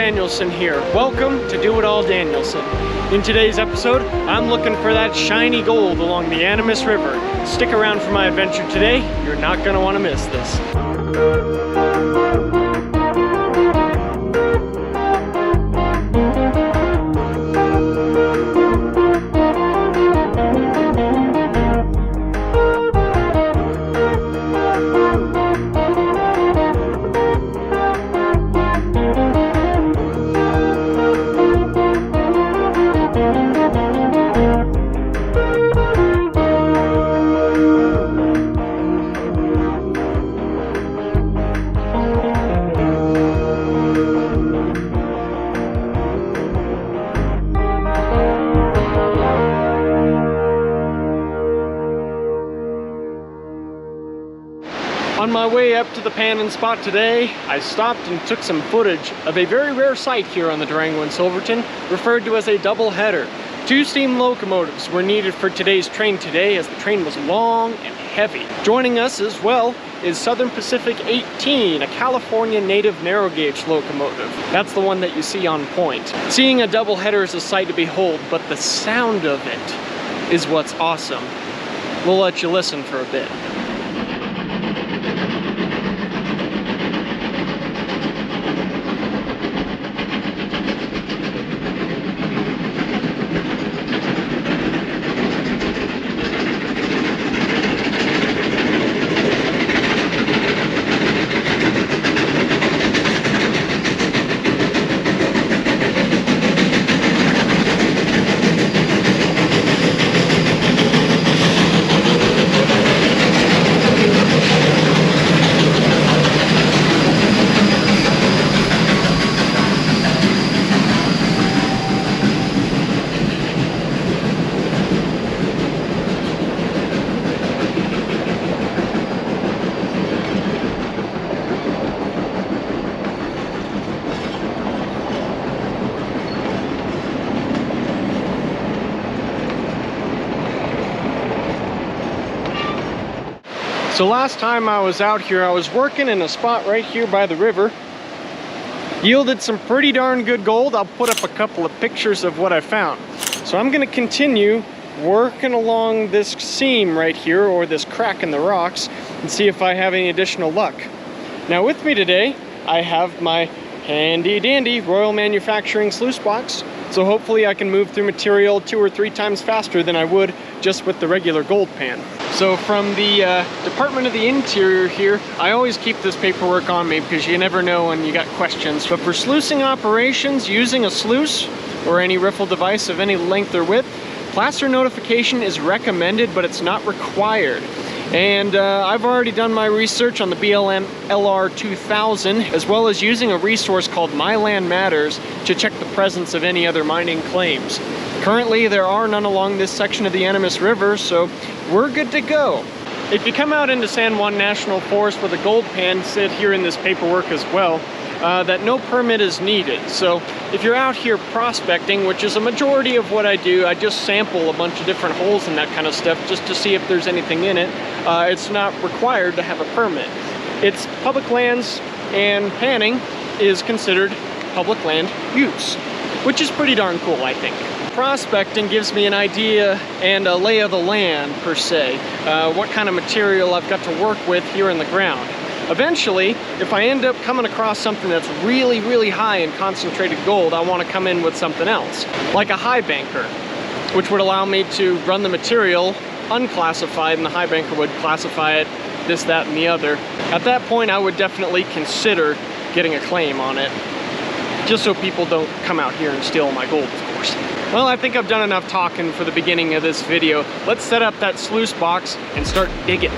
Danielson here. Welcome to Do It All Danielson. In today's episode, I'm looking for that shiny gold along the Animas River. Stick around for my adventure today. You're not going to want to miss this. On my way up to the panning spot today, I stopped and took some footage of a very rare sight here on the Durango and Silverton, referred to as a double header. 2 steam locomotives were needed for today's train today, as the train was long and heavy. Joining us as well is Southern Pacific 18, a California native narrow gauge locomotive. That's the one that you see on point. Seeing a double header is a sight to behold, but the sound of it is what's awesome. We'll let you listen for a bit. So last time I was out here, I was working in a spot right here by the river. Yielded some pretty darn good gold. I'll put up a couple of pictures of what I found. So I'm gonna continue working along this seam right here, or this crack in the rocks, and see if I have any additional luck. Now with me today, I have my handy dandy Royal Manufacturing sluice box. So hopefully I can move through material 2 or 3 times faster than I would just with the regular gold pan. So from the Department of the Interior here, I always keep this paperwork on me because you never know when you got questions. But for sluicing operations using a sluice or any riffle device of any length or width, placer notification is recommended, but it's not required. And I've already done my research on the BLM LR 2000, as well as using a resource called My Land Matters to check the presence of any other mining claims. Currently, there are none along this section of the Animas River, so we're good to go. If you come out into San Juan National Forest with a gold pan, said here in this paperwork as well, that no permit is needed. So if you're out here prospecting, which is a majority of what I do, I just sample a bunch of different holes and that kind of stuff just to see if there's anything in it. It's not required to have a permit. It's public lands, and panning is considered public land use, which is pretty darn cool, I think. Prospecting gives me an idea and a lay of the land, per se, what kind of material I've got to work with here in the ground. Eventually, if I end up coming across something that's really, really high in concentrated gold, I want to come in with something else, like a high banker, which would allow me to run the material unclassified, and the high banker would classify it this, that, and the other. At that point, I would definitely consider getting a claim on it, just so people don't come out here and steal my gold, of course. Well, I think I've done enough talking for the beginning of this video. Let's set up that sluice box and start digging.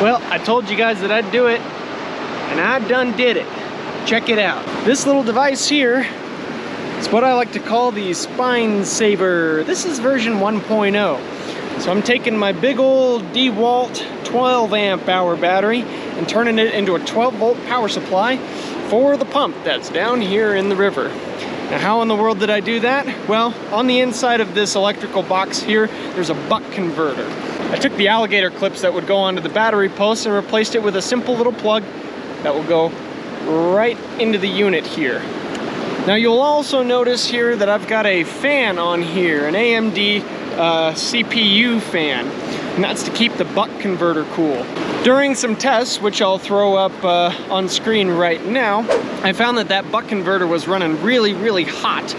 Well, I told you guys that I'd do it, and I done did it. Check it out. This little device here is what I like to call the Spine Saver. This is version 1.0. So I'm taking my big old DeWalt 12 amp hour battery, and turning it into a 12-volt power supply for the pump that's down here in the river. Now, how in the world did I do that? Well, on the inside of this electrical box here, there's a buck converter. I took the alligator clips that would go onto the battery post and replaced it with a simple little plug that will go right into the unit here. Now, you'll also notice here that I've got a fan on here, an AMD CPU fan, and that's to keep the buck converter cool. During some tests, which I'll throw up on screen right now, I found that that buck converter was running really, really hot.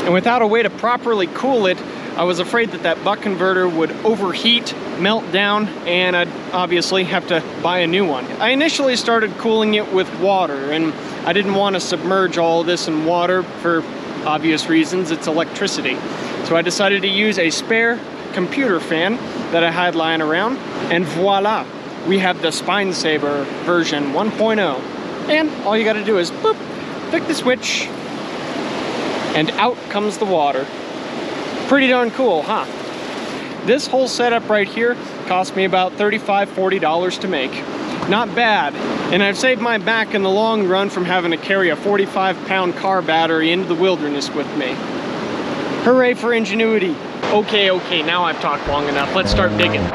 And without a way to properly cool it, I was afraid that that buck converter would overheat, melt down, and I'd obviously have to buy a new one. I initially started cooling it with water, and I didn't want to submerge all this in water for obvious reasons. It's electricity. So I decided to use a spare computer fan that I had lying around, and voila, we have the Spine Saver version 1.0. And all you gotta do is boop, flick the switch, and out comes the water. Pretty darn cool, huh? This whole setup right here cost me about $35, $40 to make. Not bad. And I've saved my back in the long run from having to carry a 45-pound car battery into the wilderness with me. Hooray for ingenuity. Okay, now I've talked long enough. Let's start digging.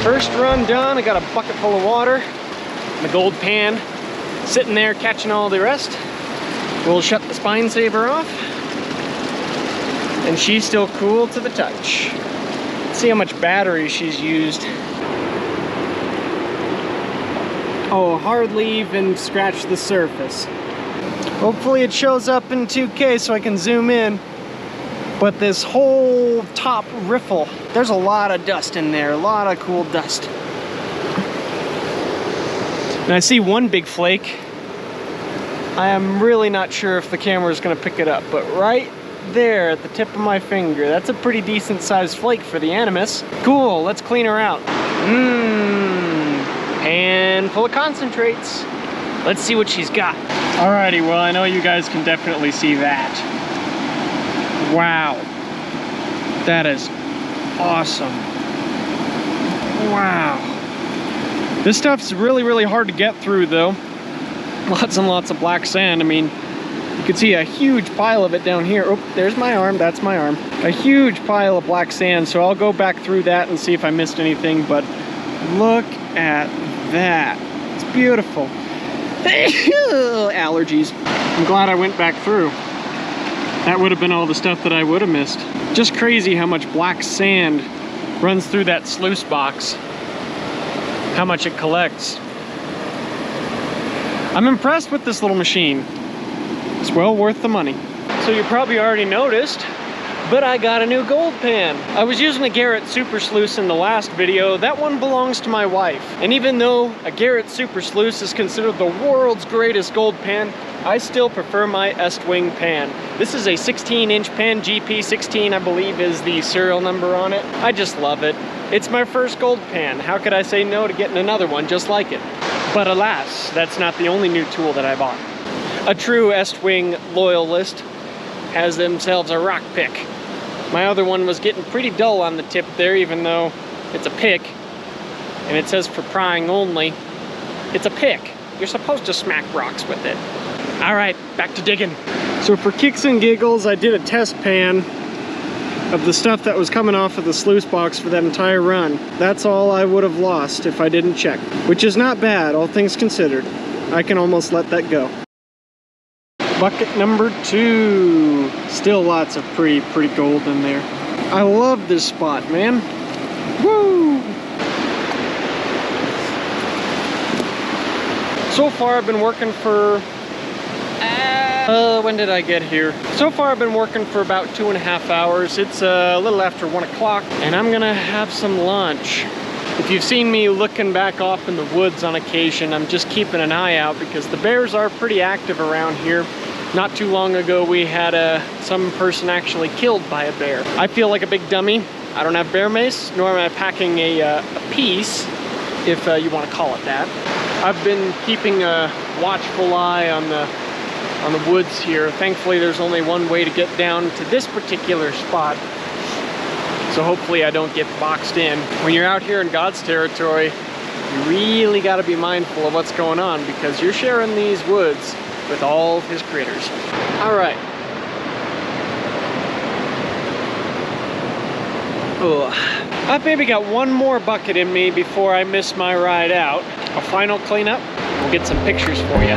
First run done, I got a bucket full of water, my gold pan sitting there catching all the rest. We'll shut the Spine Saver off, and she's still cool to the touch. Let's see how much battery she's used. Oh, hardly even scratched the surface. Hopefully it shows up in 2K so I can zoom in. But this whole top riffle, there's a lot of dust in there, a lot of cool dust. And I see one big flake. I am really not sure if the camera is going to pick it up, but right there at the tip of my finger, that's a pretty decent sized flake for the Animas. Cool, let's clean her out. Pan full of concentrates. Let's see what she's got. Alrighty, well, I know you guys can definitely see that. Wow, that is awesome. Wow. This stuff's really, really hard to get through though. Lots and lots of black sand. I mean, you can see a huge pile of it down here. Oh, there's my arm, that's my arm. A huge pile of black sand, so I'll go back through that and see if I missed anything, but look at that. It's beautiful. Allergies. I'm glad I went back through. That would have been all the stuff that I would have missed. Just crazy how much black sand runs through that sluice box. How much it collects. I'm impressed with this little machine. It's well worth the money. So you probably already noticed, but I got a new gold pan. I was using a Garrett Super Sluice in the last video. That one belongs to my wife. And even though a Garrett Super Sluice is considered the world's greatest gold pan, I still prefer my Estwing pan. This is a 16-inch pan, GP16 I believe is the serial number on it. I just love it. It's my first gold pan. How could I say no to getting another one just like it? But alas, that's not the only new tool that I bought. A true Estwing loyalist has themselves a rock pick. My other one was getting pretty dull on the tip there, even though it's a pick and it says for prying only. It's a pick. You're supposed to smack rocks with it. All right, back to digging. So for kicks and giggles, I did a test pan of the stuff that was coming off of the sluice box for that entire run. That's all I would have lost if I didn't check, which is not bad, all things considered. I can almost let that go. Bucket number 2. Still lots of pretty gold in there. I love this spot, man. Woo! So far I've been working for when did I get here? So far I've been working for about 2.5 hours. It's a little after 1 o'clock and I'm gonna have some lunch. If you've seen me looking back off in the woods on occasion, I'm just keeping an eye out because the bears are pretty active around here. Not too long ago we had some person actually killed by a bear. I feel like a big dummy. I don't have bear mace, nor am I packing a piece, if you want to call it that. I've been keeping a watchful eye on the on the woods here. Thankfully, there's only one way to get down to this particular spot. So hopefully I don't get boxed in. When you're out here in God's territory, you really got to be mindful of what's going on because you're sharing these woods with all of his critters. All right. Ugh. I've maybe got one more bucket in me before I miss my ride out. A final cleanup. We'll get some pictures for you.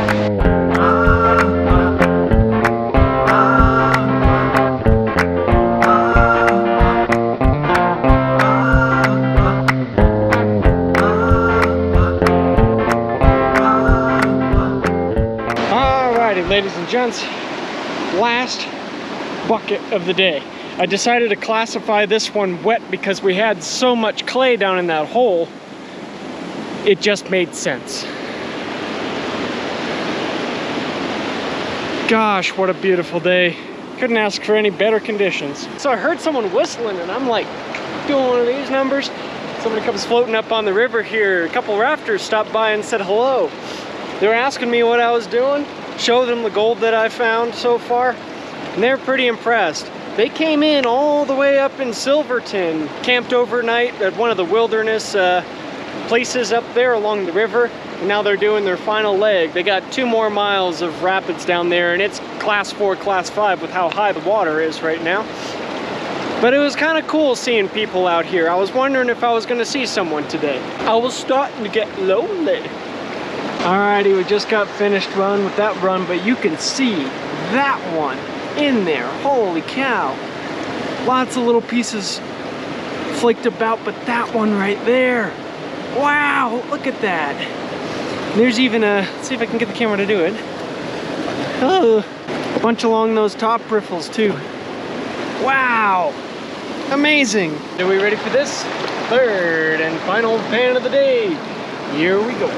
Alrighty, ladies and gents, last bucket of the day. I decided to classify this one wet because we had so much clay down in that hole. It just made sense. Gosh, what a beautiful day. Couldn't ask for any better conditions. So I heard someone whistling and I'm like doing one of these numbers. Somebody comes floating up on the river here. A couple rafters stopped by and said hello. They were asking me what I was doing, show them the gold that I found so far, and they're pretty impressed. They came in all the way up in Silverton, camped overnight at one of the wilderness places up there along the river, and now they're doing their final leg. They got 2 more miles of rapids down there, and it's class 4, class 5 with how high the water is right now. But it was kind of cool seeing people out here. I was wondering if I was going to see someone today. I was starting to get lonely. Alrighty, we just got finished with that run, but you can see that one in there. Holy cow. Lots of little pieces flaked about, but that one right there. Wow, look at that. There's even a, let's see if I can get the camera to do it. Oh, a bunch along those top riffles too. Wow, amazing. Are we ready for this? Third and final pan of the day. Here we go.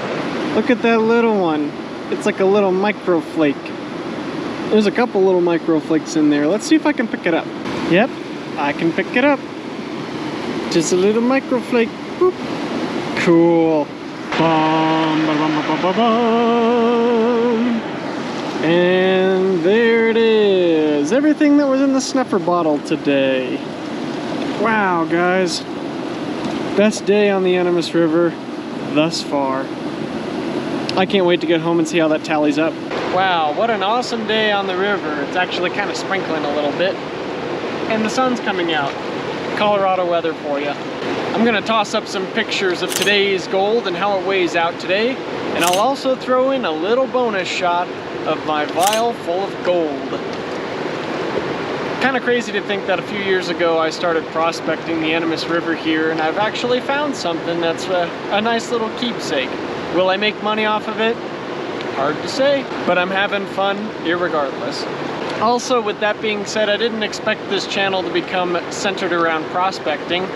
Look at that little one. It's like a little micro flake. There's a couple little micro flakes in there. Let's see if I can pick it up. Yep, I can pick it up. Just a little micro flake. Boop. Cool. Bum, ba, bum, ba, ba, bum. And there it is. Everything that was in the snuffer bottle today. Wow, guys. Best day on the Animas River thus far. I can't wait to get home and see how that tallies up. Wow, what an awesome day on the river. It's actually kind of sprinkling a little bit. And the sun's coming out. Colorado weather for you. I'm gonna toss up some pictures of today's gold and how it weighs out today. And I'll also throw in a little bonus shot of my vial full of gold. Kind of crazy to think that a few years ago I started prospecting the Animas River here, and I've actually found something that's a nice little keepsake. Will I make money off of it? Hard to say, but I'm having fun irregardless. Also, with that being said, I didn't expect this channel to become centered around prospecting,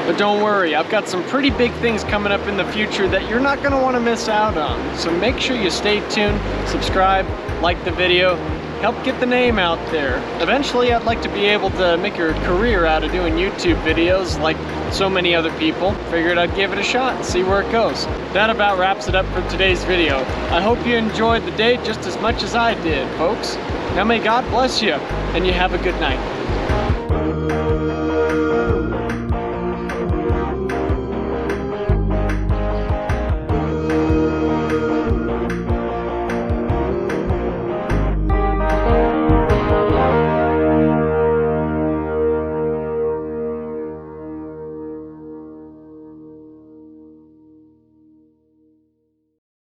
but don't worry, I've got some pretty big things coming up in the future that you're not gonna wanna miss out on. So make sure you stay tuned, subscribe, like the video, help get the name out there. Eventually, I'd like to be able to make a career out of doing YouTube videos like so many other people. Figured I'd give it a shot and see where it goes. That about wraps it up for today's video. I hope you enjoyed the day just as much as I did, folks. Now may God bless you, and you have a good night.